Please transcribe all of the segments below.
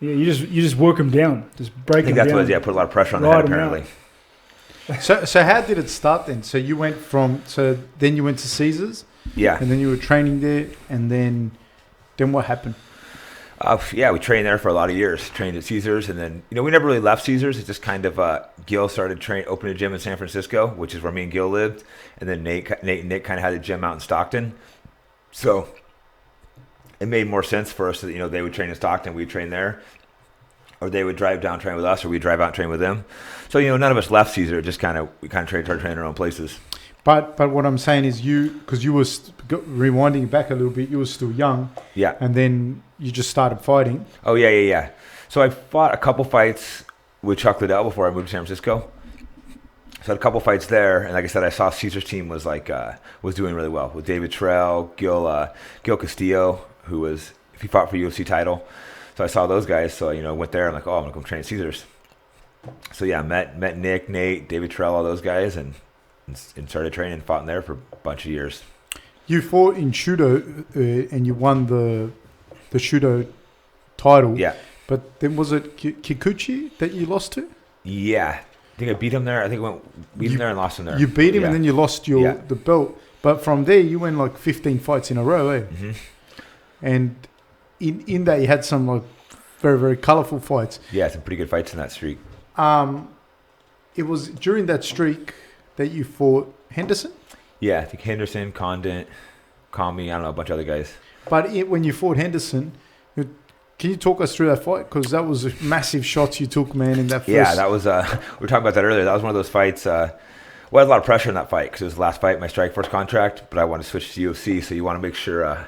Yeah, you just work them down, just break them down. I think that's what. Put a lot of pressure on the head apparently. So how did it start then? So you went then you went to Caesars. Yeah. And then you were training there, and then what happened? We trained there for a lot of years. Trained at Caesars, and then we never really left Caesars. It's just kind of Gil started opening a gym in San Francisco, which is where me and Gil lived, and then Nate and Nick kind of had a gym out in Stockton. So it made more sense for us that they would train in Stockton, we'd train there, or they would drive down train with us, or we'd drive out and train with them. So none of us left Caesar. Just we started training our own places. But what I'm saying is because you were rewinding back a little bit, you were still young. Yeah. And then you just started fighting. Oh, yeah. So I fought a couple fights with Chuck Liddell before I moved to San Francisco. So I had a couple fights there. And like I said, I saw Caesar's team was doing really well with David Terrell, Gil Castillo, he fought for UFC title. So I saw those guys. So, went there. I'm like, I'm going to go train at Caesars. So, yeah, met Nick, Nate, David Terrell, all those guys, and started training and fought in there for a bunch of years. You fought in Shudo and you won the Shudo title. Yeah. But then was it Kikuchi that you lost to? Yeah. I think I beat him there. I think I beat him there and lost him there. You beat him and then you lost the belt. But from there you went like 15 fights in a row, eh? Mm-hmm. And in that you had some very, very colourful fights. Yeah, some pretty good fights in that streak. It was during that streak that you fought Henderson? Yeah, I think Henderson, Condit, Kami, I don't know, a bunch of other guys. But when you fought Henderson, can you talk us through that fight? Because that was massive shots you took, man, in that first... Yeah, that was... we were talking about that earlier. That was one of those fights... I had a lot of pressure in that fight because it was the last fight, my Strikeforce contract, but I wanted to switch to UFC, so you want to make sure...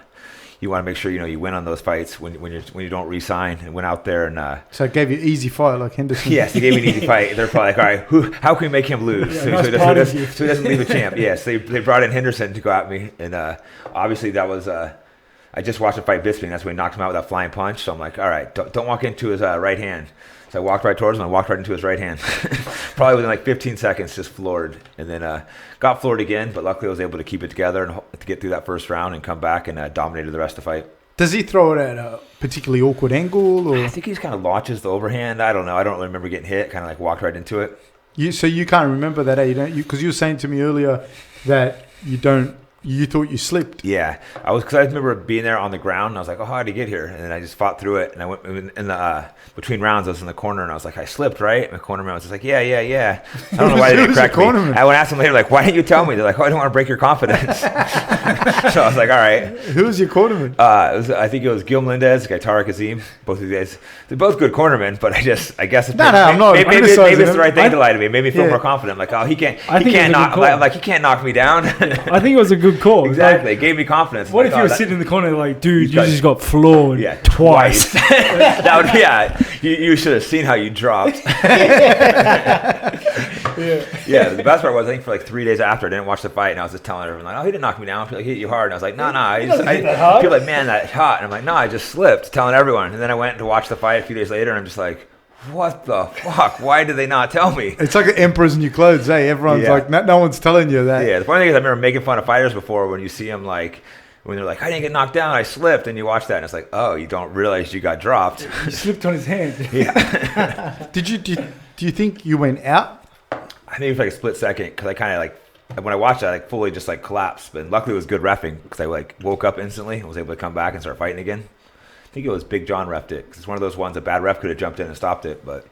you win on those fights when you don't re-sign, and went out there and... so it gave you an easy fight like Henderson. Yes, they gave me an easy fight. They're probably like, all right, how can we make him lose? So he doesn't leave a champ. Yes, they brought in Henderson to go at me, and obviously that was... I just watched him fight Bisping. That's when he knocked him out with that flying punch. So I'm like, all right, don't walk into his right hand. So I walked right towards him. I walked right into his right hand. Probably within like 15 seconds, just floored. And then got floored again, but luckily I was able to keep it together and to get through that first round and come back and dominated the rest of the fight. Does he throw it at a particularly awkward angle? Or? I think he just kind of launches the overhand. I don't know. I don't really remember getting hit. Kind of like walked right into it. So you can't remember that, because you were saying to me earlier that you thought you slipped. Yeah, because I remember being there on the ground, and I was like, how did he get here? And then I just fought through it, and I went in the between rounds. I was in the corner, and I was like, I slipped, right? And the cornerman was just like, yeah. I don't know why they didn't correct me. I went to ask them later, like, why didn't you tell me? They're like, I don't want to break your confidence. So I was like, all right. Who was your cornerman? I think it was Gil Melendez, Gaitara Kazim. Both of these guys, they're both good cornermen, but I guess it's maybe it's the right thing to lie to me. It made me feel more confident. I'm like, he can't knock me down. I think it was a good call. Exactly. It gave me confidence. What if you were sitting in the corner like, dude, you just got floored twice. You should have seen how you dropped. Yeah, the best part was, I think for like 3 days after, I didn't watch the fight, and I was just telling everyone, like, he didn't knock me down. He hit you hard. And I was like, no. People were like, man, that's hot. And I'm like, no, I just slipped, telling everyone. And then I went to watch the fight a few days later, and I'm just like, what the fuck? Why did they not tell me? It's like the emperor's new clothes, eh? Everyone's like, no one's telling you that. Yeah, the funny thing is I remember making fun of fighters before when you see them when they're like, I didn't get knocked down, I slipped, and you watch that and it's like, oh, you don't realize you got dropped. You slipped on his hand. Yeah. Do you think you went out? I think it was like a split second because I kind of when I watched it, I fully just collapsed. But luckily it was good reffing because I woke up instantly and was able to come back and start fighting again. I think it was Big John reffed it because it's one of those ones a bad ref could have jumped in and stopped it. But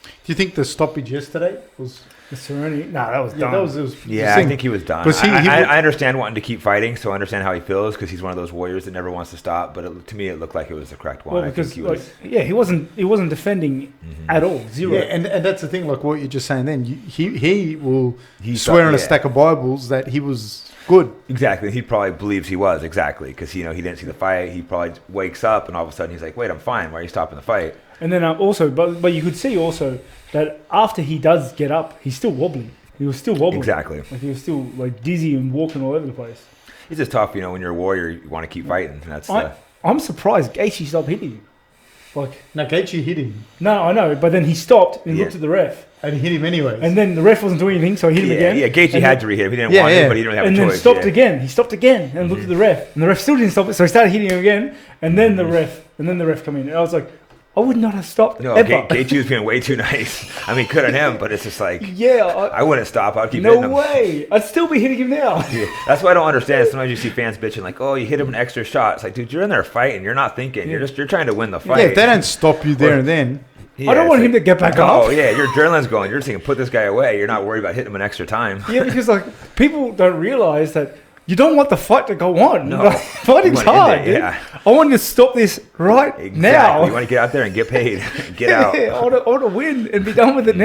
do you think the stoppage yesterday was the Serenity? No, that was done. I think he was done. I understand wanting to keep fighting, so I understand how he feels because he's one of those warriors that never wants to stop. But to me, it looked like it was the correct one. Well, because he wasn't defending at all, zero. Yeah, and that's the thing. Like what you're just saying, then he will swear on a stack of Bibles that he was good. Exactly. He probably believes he was exactly because he didn't see the fight. He probably wakes up and all of a sudden he's like, wait, I'm fine. Why are you stopping the fight? And then also, but you could see also that after he does get up, he's still wobbling. He was still wobbling. Exactly. He was still dizzy and walking all over the place. It's just tough, when you're a warrior, you want to keep fighting. And I'm surprised Gaethje stopped hitting him. No, Gaethje hit him. No, I know, but then he stopped and looked at the ref. And he hit him anyways. And then the ref wasn't doing anything, so he hit him again. Yeah, Gaethje had to re-hit him. He didn't want to, but he didn't really have a choice. And then stopped again. He stopped again and looked at the ref. And the ref still didn't stop it, so he started hitting him again. And then the ref come in. And I was like, I would not have stopped No, ever. Gaethje was being way too nice. I mean, good on him, but it's just like, Yeah, I wouldn't stop. I'd keep hitting no him. way. I'd still be hitting him now. Yeah, that's why I don't understand. Sometimes you see fans bitching like, "Oh, you hit him an extra shot." It's like, dude, you're in there fighting. You're not thinking. You're trying to win the fight. Yeah, if they don't stop you there and then. Yeah, I don't want it's him to get back up. Oh yeah, your adrenaline's going. You're just thinking, put this guy away. You're not worried about hitting him an extra time. Yeah, because like people don't realize that you don't want the fight to go on. No. Like, fighting's You want to hard. end it, dude. yeah. I want to stop this right Exactly. now. You want to get out there and get paid. Get out. I want to win and be done with it now.